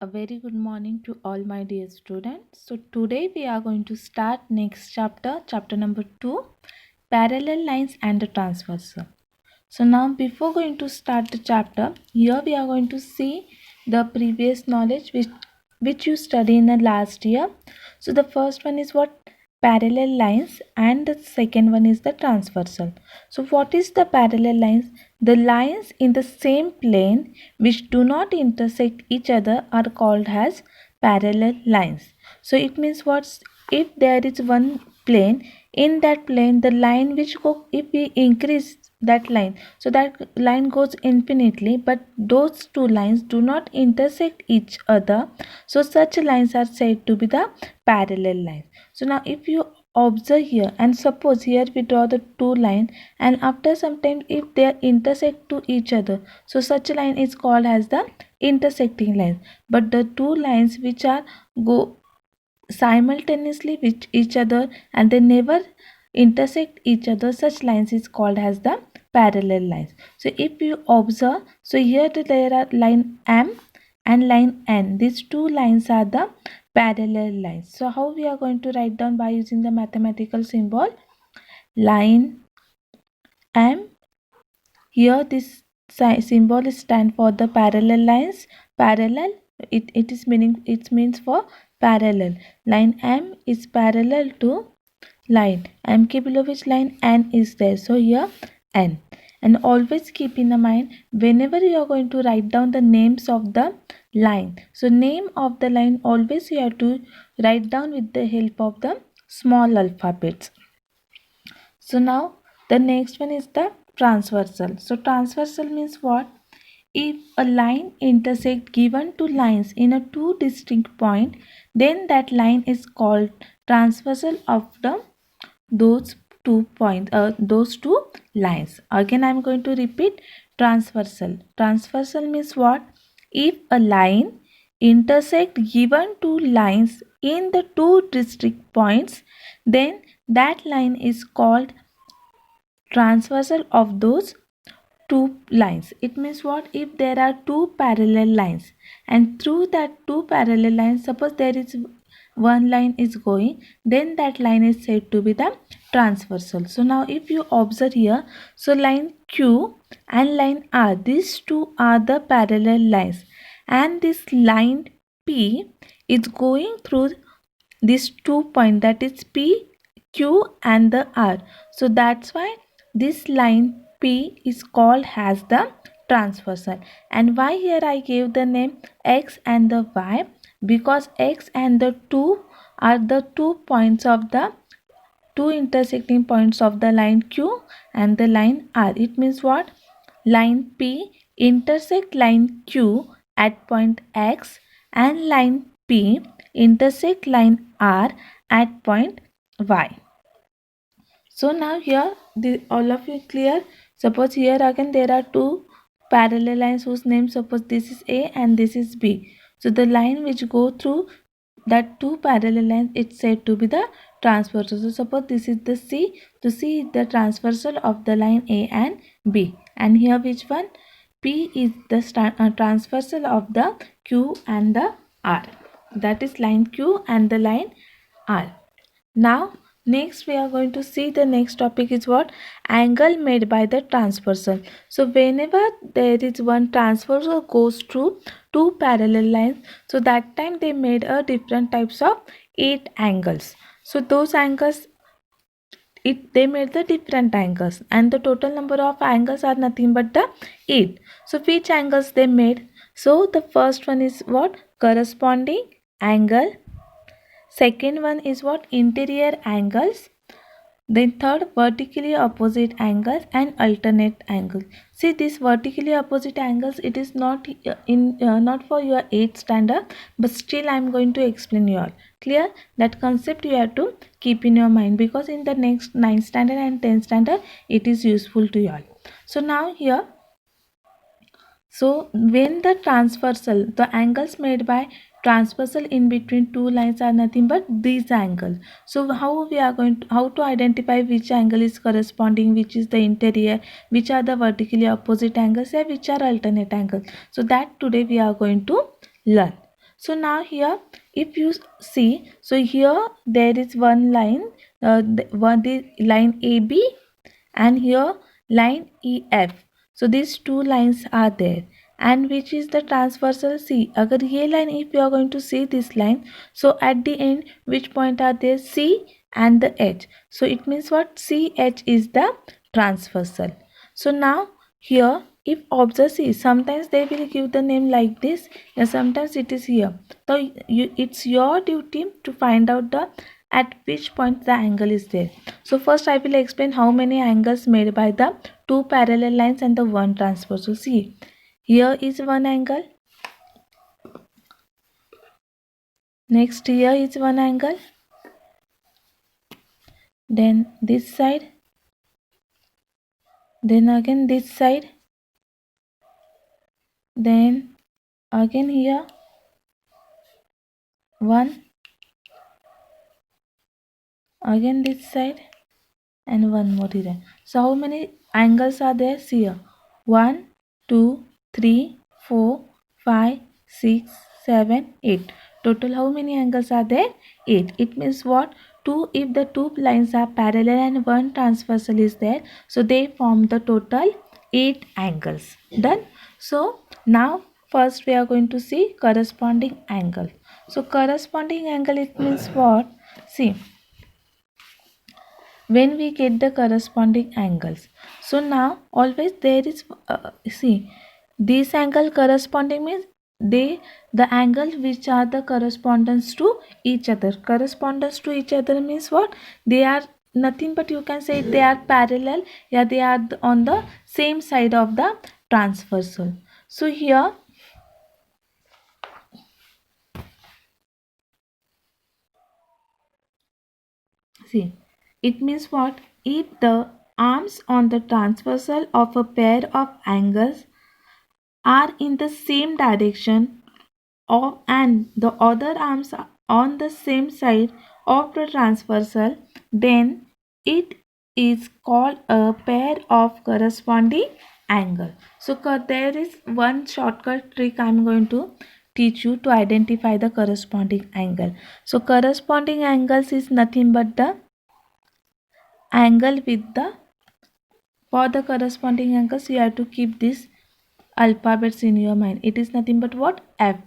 A very good morning to all my dear students. So today we are going to start next chapter number 2, parallel lines and the transversal. So now before going to start the chapter, here we are going to see the previous knowledge which you studied in the last year. So the first one is what parallel lines and the second one is the transversal. So what is the parallel lines? The lines in the same plane which do not intersect each other are called as parallel lines. So it means what, if there is one plane, in that plane the line which go, if we increase that line, so that line goes infinitely, but those two lines do not intersect each other, so such lines are said to be the parallel lines. So now if you observe here, and suppose here we draw the two lines, and after some time if they intersect to each other, so such a line is called as the intersecting line. But the two lines which are go simultaneously with each other and they never intersect each other, such lines is called as the parallel lines. So if you observe, so here there are line M and line N. These two lines are the parallel lines. So how we are going to write down? By using the mathematical symbol line M. Here this symbol stand for the parallel lines. Parallel, it is meaning, it means for parallel. Line M is parallel to line MK, below which line N is there. So here N. And always keep in the mind, whenever you are going to write down the names of the line, so name of the line always you have to write down with the help of the small alphabets. So now the next one is the transversal. So transversal means what? If a line intersect given two lines in a two distinct point, then that line is called transversal of the those those two lines. Again I am going to repeat, transversal. Transversal means what? If a line intersect given two lines in the two distinct points, then that line is called transversal of those two lines. It means what? If there are two parallel lines and through that two parallel lines, suppose there is one line is going, then that line is said to be the transversal. So now if you observe here, so line Q and line R, these two are the parallel lines, and this line P is going through these two points, that is P, Q and the R. So that's why this line P is called as the transversal. And why here I gave the name X and the Y? Because X and the 2 are the 2 points of the two intersecting points of the line Q and the line R. It means what? Line P intersect line Q at point X and line P intersect line R at point Y. So now here all of you clear? Suppose here again there are two parallel lines whose name, suppose this is A and this is B. So the line which go through that two parallel lines, it's said to be the transversal. So suppose this is the C. So C is the transversal of the line A and B. And here which one? P is the transversal of the Q and the R. That is line Q and the line R. Now next we are going to see the next topic is what? Angle made by the transversal. So whenever there is one transversal goes through two parallel lines, so that time they made a different types of 8 angles. So those angles, they made the different angles, and the total number of angles are nothing but the 8. So which angles they made? So the first one is what? Corresponding angle. Second one is what? Interior angles. Then third, vertically opposite angles and alternate angles. See, this vertically opposite angles, it is not not for your 8th standard, but still I am going to explain you all. Clear? That concept you have to keep in your mind, because in the next 9th standard and 10th standard it is useful to you all. So now here, so when the transversal, the angles made by transversal in between two lines are nothing but these angles. So how we are going to, how to identify which angle is corresponding, which is the interior, which are the vertically opposite angles, and which are alternate angles. So that today we are going to learn. So now here if you see, so here there is one line, the line AB, and here line EF. So these two lines are there, and which is the transversal C. अगर ये line, if you are going to see this line, so at the end which point are there? C and the H. So it means what? CH is the transversal. So now here if observe, see, sometimes they will give the name like this, and sometimes it is here. So it's your duty to find out the at which point the angle is there. So first I will explain how many angles made by the two parallel lines and the one transversal. See, here is one angle, next here is one angle, then this side, then again this side, then again here one, again this side, and one more here. So how many angles are there? See here, 1, 2, 3, 4, 5, 6, 7, 8. Total how many angles are there? 8. It means what? If the two lines are parallel and one transversal is there, so they form the total 8 angles. Done. So now first we are going to see corresponding angle. So corresponding angle, it means what? See, when we get the corresponding angles, so now always there is see, this angle corresponding means the angle which are the correspondence to each other. Correspondence to each other means what? They are nothing but, you can say they are parallel, yeah, they are on the same side of the transversal. So here see, it means what? If the arms on the transversal of a pair of angles are in the same direction of, and the other arms are on the same side of the transversal, then it is called a pair of corresponding angle. So there is one shortcut trick I am going to teach you to identify the corresponding angle. So corresponding angles is nothing but the angle with the, for the corresponding angles you have to keep this alphabets in your mind. It is nothing but what? F.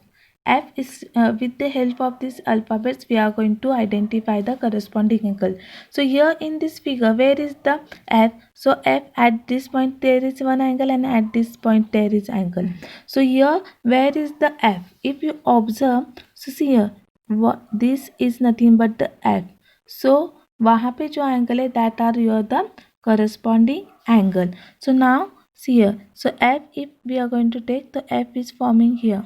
F is with the help of these alphabets we are going to identify the corresponding angle. So here in this figure, where is the F? So F, at this point there is one angle, and at this point there is angle. So here where is the F? If you observe, so see here, this is nothing but the F. So वहाँ पे जो angle है, that are your the corresponding angle. So now see here, so F, if we are going to take, the F is forming here.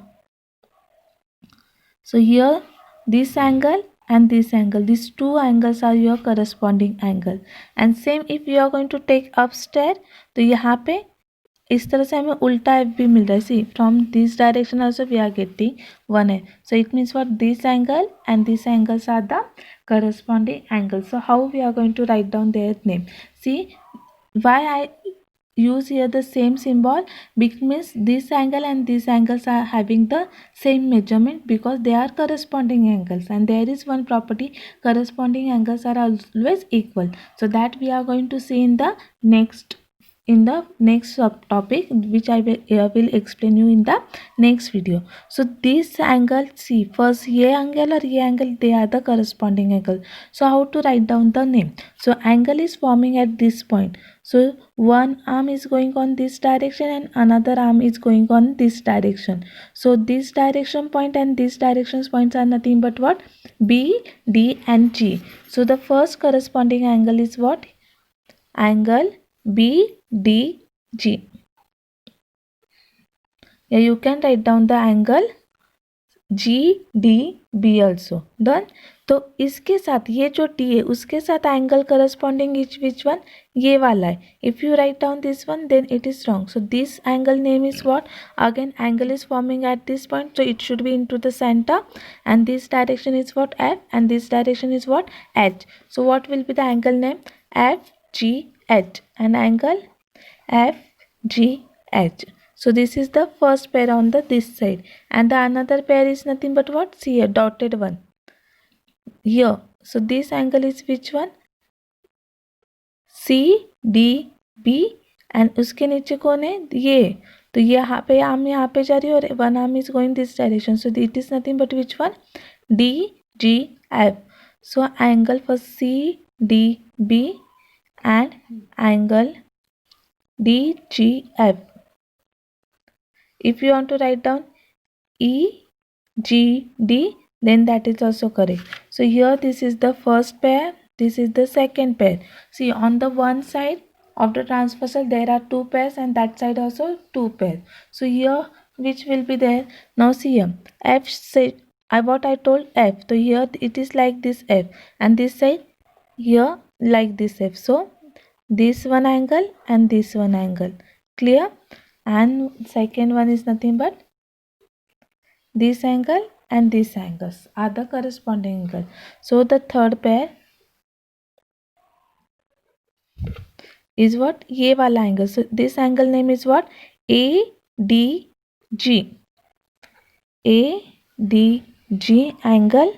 So here this angle and this angle, these two angles are your corresponding angle. And same if you are going to take upstairs, तो यहाँ पे इस तरह से हमें उल्टा F भी मिल रहा है. C, from this direction also we are getting one F. So it means what? This angle and this angles are the corresponding angles. So how we are going to write down their name? See, why I use here the same symbol? Because this angle and these angles are having the same measurement, because they are corresponding angles, and there is one property, corresponding angles are always equal. So that we are going to see in the next subtopic, which I will explain you in the next video. So this angle, see, first ye angle or ye angle, they are the corresponding angle. So how to write down the name? So angle is forming at this point. So one arm is going on this direction and another arm is going on this direction. So this direction point and this directions points are nothing but what? B, D and G. So the first corresponding angle is what? Angle BDG. Yeah, you can write down the angle GDB also. Done. तो इसके साथ ये जो T है उसके साथ angle corresponding which one? ये वाला है. If you write down this one then it is wrong. So this angle name is what? Again angle is forming at this point, so it should be into the centre, and this direction is what? F, and this direction is what? H. So what will be the angle name? FGH. An angle FGH. So this is the first pair on the this side, and the another pair is nothing but what? See here, dotted one here. So this angle is which one? CDB, and उसके नीचे कौन है? ये. तो यहाँ पे arm यहाँ पे जा रही है और one arm is going this direction. So it is nothing but which one? DGF. So angle for CDB and angle DGF. If you want to write down EGD, then that is also correct. So here this is the first pair, this is the second pair. See, on the one side of the transversal there are two pairs, and that side also two pairs. So here which will be there? Now see here, F said what I told F. So here it is like this F, and this side here like this F. So this one angle and this one angle. Clear? And second one is nothing but this angle and these angles are the corresponding angle. So the third pair is what? ये वाला angle. So this angle name is what? ADG. ADG angle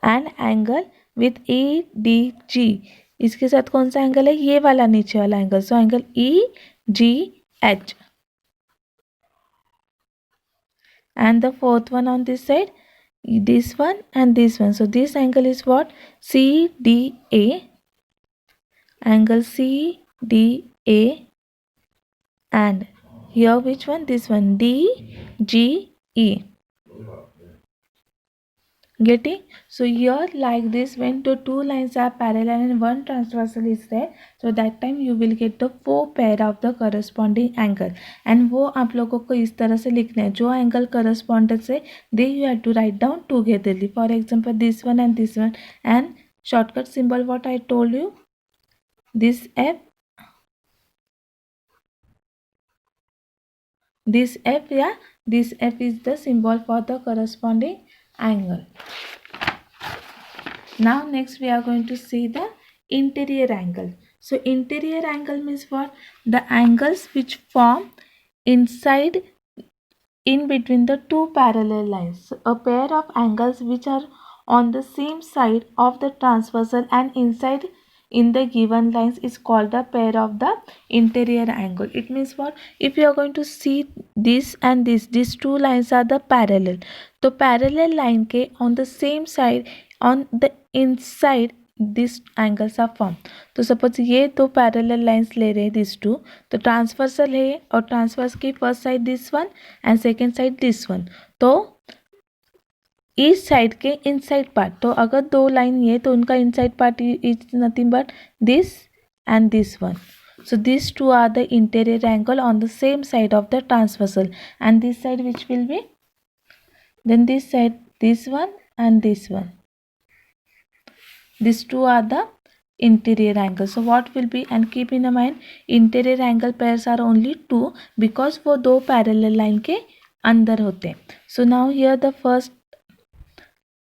and angle with ADG. इसके साथ कौन सा angle है? ये वाला नीचे वाला angle. So angle EGH. And the fourth one on this side, this one and this one. So this angle is what? CDA. Angle CDA. And here which one? This one, DGE. Getting? So here like this, when the two lines are parallel and one transversal is there, so that time you will get the four pair of the corresponding angle. And वो आप लोगों को इस तरह से लिखना है, जो angle corresponded से they you have to write down togetherly. For example, this one and this one, and shortcut symbol what I told you, this F, this F, yeah, this F is the symbol for the corresponding angle. Now next we are going to see the interior angle. So interior angle means what? The angles which form inside in between the two parallel lines. So a pair of angles which are on the same side of the transversal and inside in the given lines is called a pair of the interior angle. It means what? If you are going to see this and this, these two lines are the parallel. So parallel line के on the same side on the inside these angles are formed. तो suppose ये दो parallel lines ले रहे हैं this to, तो transversal है और ट्रांसवर्स की first side this one and second side this one. तो इस साइड के इनसाइड पार्ट, तो अगर दो लाइन ये तो उनका inside part is nothing but this and this one. So these two are the interior angle on the same side of the transversal, and this side which will be, then this side, this one and this one. These two are the interior angle. So what will be, and keep in mind interior angle pairs are only two because वो दो parallel line के अंदर होते हैं. So now here the first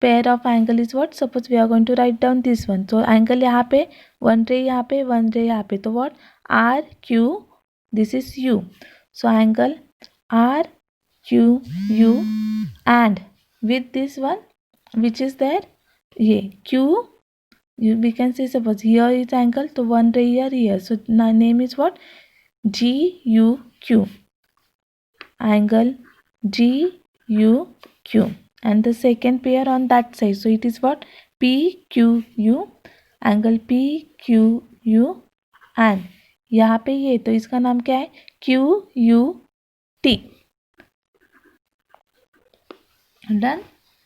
pair of angle is what? Suppose we are going to write down this one. So angle यहाँ पे, one ray यहाँ पे, one ray यहाँ पे, तो what? RQ, this is U. So angle RQU, and with this one which is there, ये Q, we can say suppose here is angle, so one ray here. So name is what? GUQ. Angle GUQ. And the second pair on that side, so it is what? PQU. Angle PQU. And यहाँ पे ये, तो इसका नाम क्या है? QUT. Done?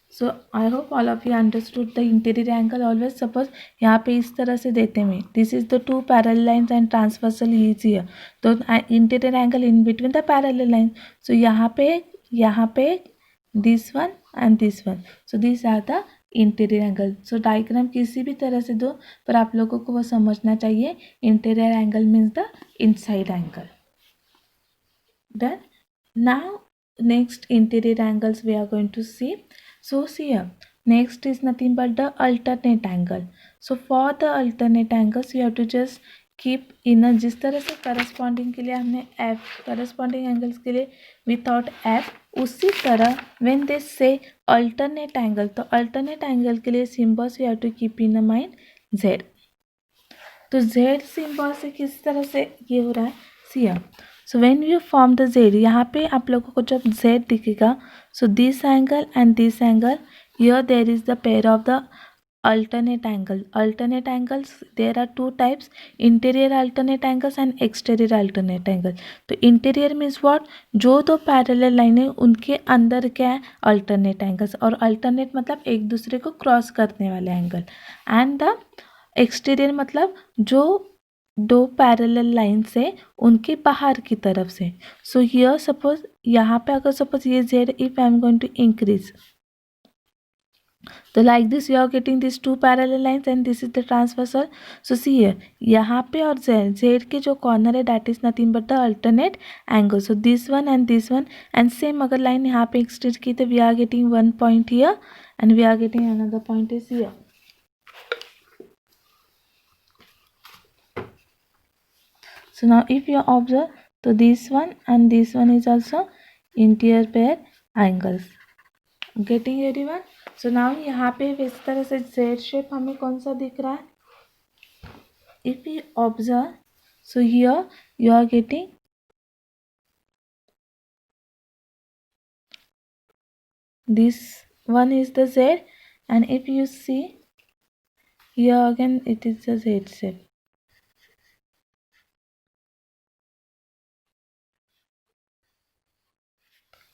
So I hope all of you understood the interior angle. Always suppose यहाँ पे इस तरह से देते हैं, this is the two parallel lines and transversal is here. तो interior angle in between the parallel lines. So यहाँ पे this one and this one. So these are the interior angle. So diagram किसी भी तरह से दो, पर आप लोगों को वो समझना चाहिए. Interior angle means the inside angle. Done? Now next interior angles we are going to see. So see here, next is nothing but the alternate angle. So for the alternate angles you have to just keep in, जिस तरह से corresponding के लिए हमने F, corresponding angles के लिए we thought F, उसी तरह when they say alternate angle, तो अल्टरनेट एंगल के लिए symbols we have to keep in mind Z. तो जेड सिंबल से किस तरह से ये हो रहा है, see so when you form the Z, यहाँ पे आप लोगों को जब जेड दिखेगा, so this angle and this angle, here there is the pair of the alternate angle. Alternate angles, there are two types, interior alternate angles and exterior alternate angle. तो interior means what, जो दो parallel line है उनके अंदर क्या है, alternate angles, और alternate मतलब एक दूसरे को क्रॉस करने वाले एंगल, एंड द एक्सटीरियर मतलब जो दो पैरेलल लाइन से उनके बाहर की तरफ से। सो हियर सपोज यहाँ पे अगर सपोज ये Z, if I am going to increase, तो like this you are getting these two parallel lines and this is the transversal. So see here, यहाँ पे और z के जो corner है that is nothing but the alternate angle. So this one and same अगर line यहाँ पे extend की तो we are getting one point here and we are getting another point is here. So now if you observe, so this one and this one is also interior pair angles. Getting everyone? So now यहाँ पे इस तरह से Z shape हमें कौन सा दिख रहा है, if you observe, so here you are getting this one is the Z and if you see here again it is the Z shape.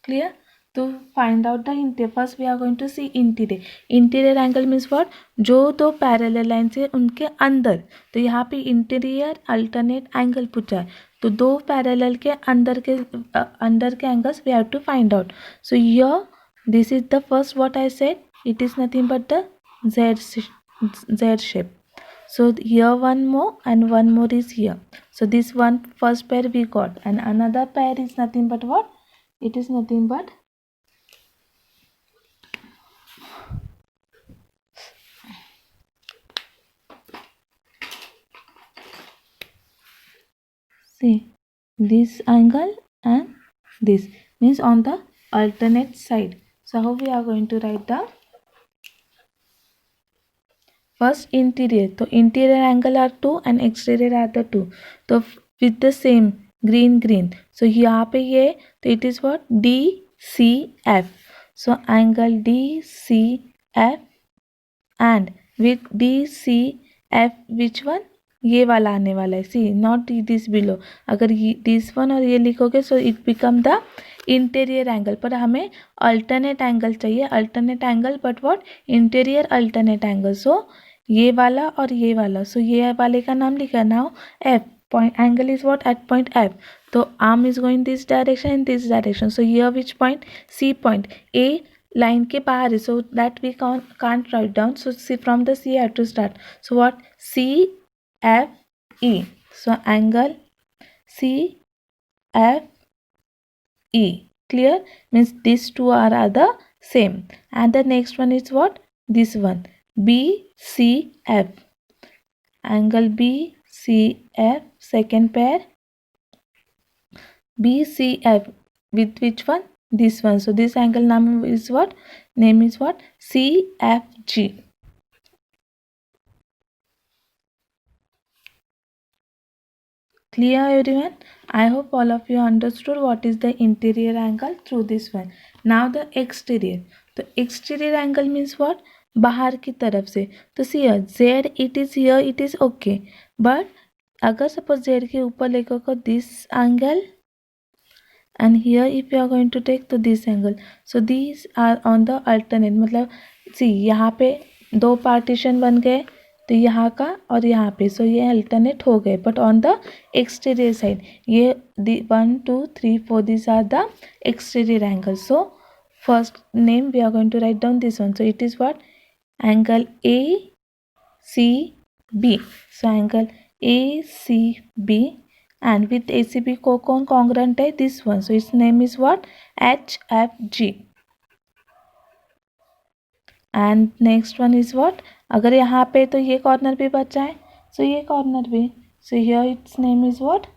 Clear? तो find out the interior, first we are going to see interior. Interior angle means what, जो दो parallel line है उनके अंदर, तो यहाँ पे interior alternate angle पूछा है, तो दो पैरेलल के अंदर के angles we have to find out. So here this is the first what I said, it is nothing but the Z shape. So here one more and one more is here. So this one first pair we got, and another pair is nothing but what? It is nothing but see this angle and this, means on the alternate side. So how we are going to write the first interior? So interior angle are 2 and exterior are the 2. So with the same green. So यहाँ पे ये, तो it is what, DCF. So angle DCF and with DCF which one, ये वाला आने वाला है, see not this below. अगर दिस वन और ये लिखोगे so it become the interior angle, पर हमें अल्टरनेट एंगल चाहिए, alternate angle but what, interior alternate angle. So ये वाला और ये वाला, सो ये वाले का नाम लिखा now F, point angle is what, at point F. So arm is going this direction and this direction. So here which point, C point, A line के बाहर है, so that we can't write down. So see, from the C I have to start. So what, C F E. So angle C F E. Clear? Means these two are the same. And the next one is what, this one, B C F. Angle B C F, second pair BCF with which one, this one. So this angle name is what, CFG. Clear everyone? I hope all of you understood what is the interior angle through this one. Now the exterior. तो exterior angle means what, बाहर की तरफ से. तो see here, Z it is here, it is okay. But अगर suppose Z के ऊपर लिखोगे this angle, and here if you are going to take to this angle, so these are on the alternate, मतलब see यहाँ पे दो partition बन गए, तो यहाँ का और यहाँ पे, सो ये अल्टरनेट हो गए, but on the exterior side ये 1 2 3 4 this are the exterior angle. So first name we are going to write down this one. So it is what, angle ACB. So angle ACB and with ACB को कौन congruent है, this one. So its name is what, HFG. And next one is what, अगर यहाँ पे तो ये corner भी बचा है, so ये कॉर्नर भी, So here its name is what?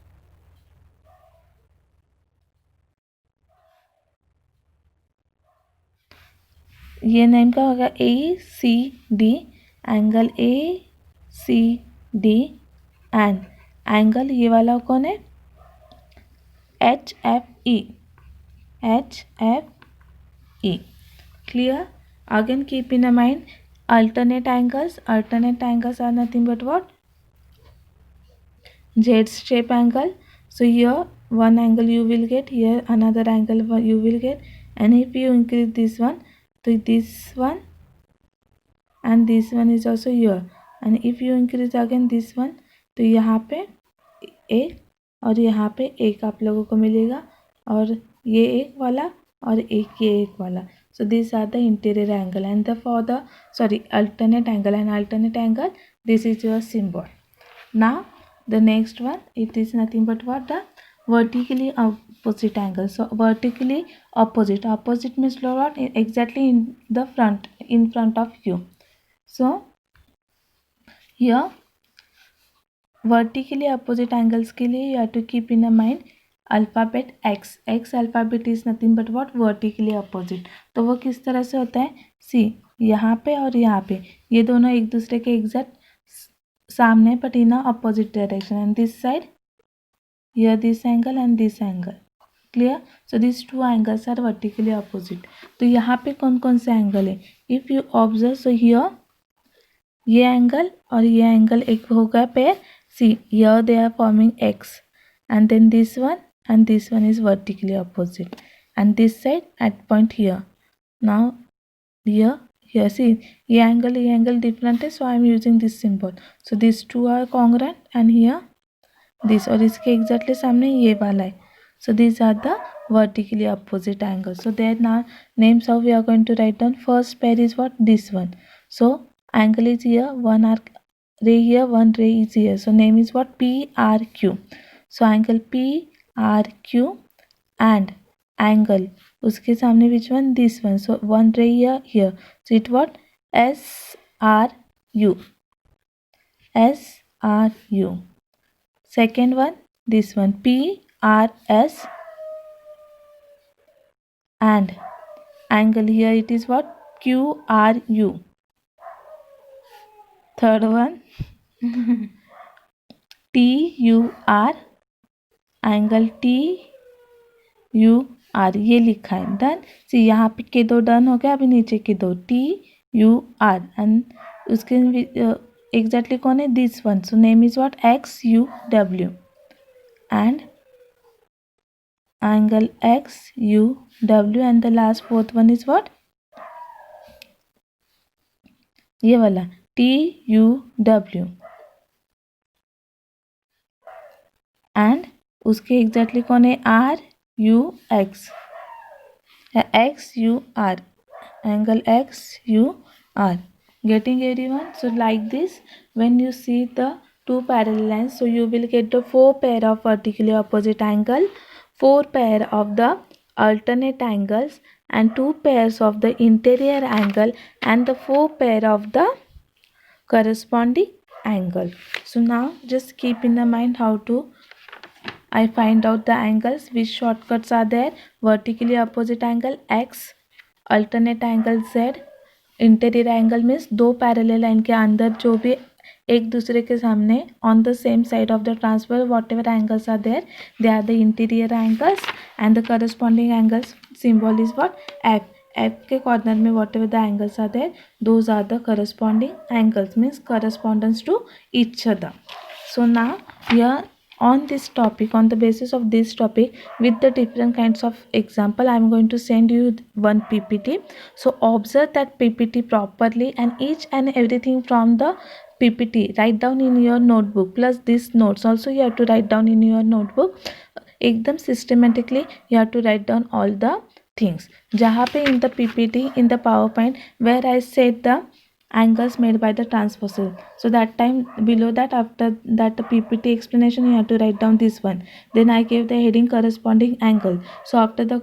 ये नेम क्या होगा? ACD, angle ACD and angle ये वाला कौन है? HFE, HFE. Clear? Again keep in mind alternate angles. Alternate angles are nothing but what? Z shape angle. So here one angle you will get, here another angle you will get, and if you increase this one, so this one and this one is also here, and if you increase again this one, तो यहाँ पे एक और यहाँ पे एक आप लोगों को मिलेगा, और ये एक वाला और एक ये एक वाला. So these are the interior angle and the for the alternate angle and alternate angle, this is your symbol. Now the next one, it is nothing but what? The vertically opposite angle. So vertically opposite means what? Exactly in the front, in front of you. So here vertically opposite angles के लिए you have to keep in mind alphabet X. X alphabet is nothing but what? Vertically opposite. तो वो किस तरह से होता है? सी, यहाँ पे और यहाँ पे ये दोनों एक दूसरे के एग्जैक्ट सामने but in opposite direction, and this side here this angle and this angle. Clear? So these two angles are vertically opposite. तो यहाँ पे कौन कौन से एंगल है? If you observe, so here ये एंगल और ये एंगल एक हो गया pair. See here they are forming X, and then this one and this one is vertically opposite, and this side at point here. Now here see ये angle different है, so I am using this symbol. So these two are congruent, and here this, और इसके exactly सामने ये वाला है. So these are the vertically opposite angles. So their names how we are going to write down. First pair is what? This one. So angle is here, one arc ray here, one ray is here. So name is what? PRQ. So angle PRQ and angle उसके सामने which one? This one. So one ray here. So it what? SRU. SRU. Second one, this one, PRS, and angle here it is what? QRU. Third one, TUR, angle TUR, ये लिखा है. Done. सी यहाँ पे के दो done हो गया, अभी नीचे के दो TUR, एंड उसके exactly कौन है? This one. So name is what? XUW, and angle XUW, and the last fourth one is what? ये वाला TUW, and उसके exactly कौन है? RUX, XUR, angle XUR. Getting everyone? So like this, when you see the two parallel lines, so you will get the 4 pair of vertically opposite angle, 4 pair of the alternate angles, and 2 pairs of the interior angle, and the 4 pair of the corresponding angle. So now just keep in the mind how to I find out the angles. Which shortcuts are there? Vertically opposite angle X, alternate angle Z, interior angle means दो parallel line के अंदर जो भी एक दूसरे के सामने on the same side of the transfer whatever angles are there, they are the interior angles, and the corresponding angles symbol is what? F. F के कॉर्नर में whatever the angles are there, those are the corresponding angles means correspondence to each other. So now here on this topic, on the basis of this topic, with the different kinds of example, I am going to send you one PPT. So observe that PPT properly, and each and everything from the PPT write down in your notebook, plus these notes also you have to write down in your notebook. एकदम systematically you have to write down all the things. जहाँ पे in the PPT, in the PowerPoint, where I said the angles made by the transversal. So that time below that, after that the PPT explanation, you have to write down this one. Then I gave the heading corresponding angle. So after the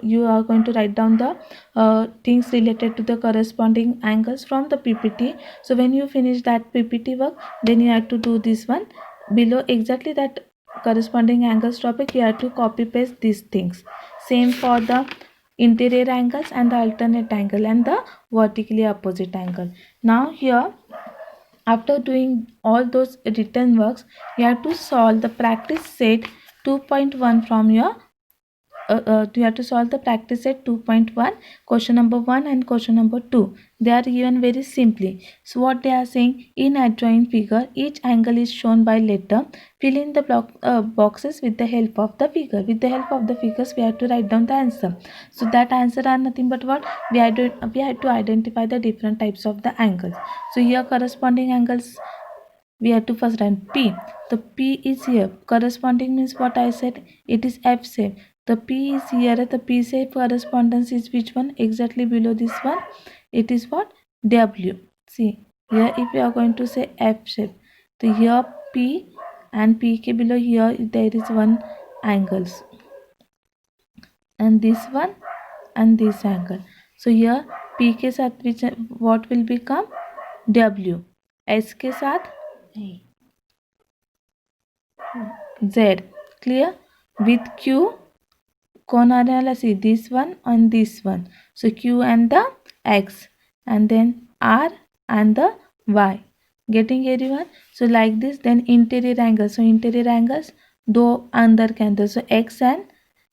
you are going to write down the things related to the corresponding angles from the PPT. So when you finish that PPT work, then you have to do this one below, exactly that corresponding angles topic. You have to copy paste these things. Same for the interior angles and the alternate angle and the vertically opposite angle. Now here, after doing all those written works, you have to solve the practice set 2.1 from your you have to solve the practice set 2.1, question number 1 and question number 2. They are given very simply. So what they are saying, in adjoint figure, each angle is shown by letter. Fill in the boxes with the help of the figure. With the help of the figures, we have to write down the answer. So that answer are nothing but what? We had to identify the different types of the angles. So here corresponding angles, we have to first write P. The P is here. Corresponding means what I said, it is F shape. The P is here. The P shape correspondence is which one? Exactly below this one. It is what? W. See here, if you are going to say F shape, so here P and PK below, here there is one angles, and this one and this angle. So here P के साथ which what will become? W. S के साथ Z. Clear? With Q, कौन आ रहा है? See this one and this one. So Q and the X, and then R and the Y. Getting everyone? So like this. Then interior angles. So interior angles, दो अंदर के अंदर. So X and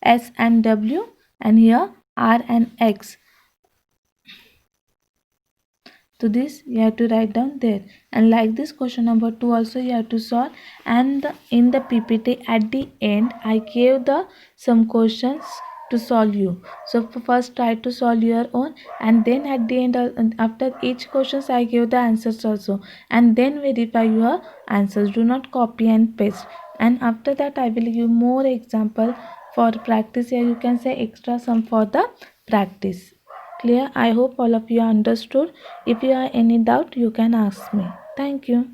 S and W, and here R and X. So this you have to write down there. And like this, question number 2 also you have to solve. And in the PPT at the end, I gave the some questions to solve you. So first try to solve your own, and then at the end, after each questions, I gave the answers also, and then verify your answers. Do not copy and paste. And after that, I will give more example for practice. Here you can say extra sum for the practice. Clear? I hope all of you understood. If you have any doubt, you can ask me. Thank you.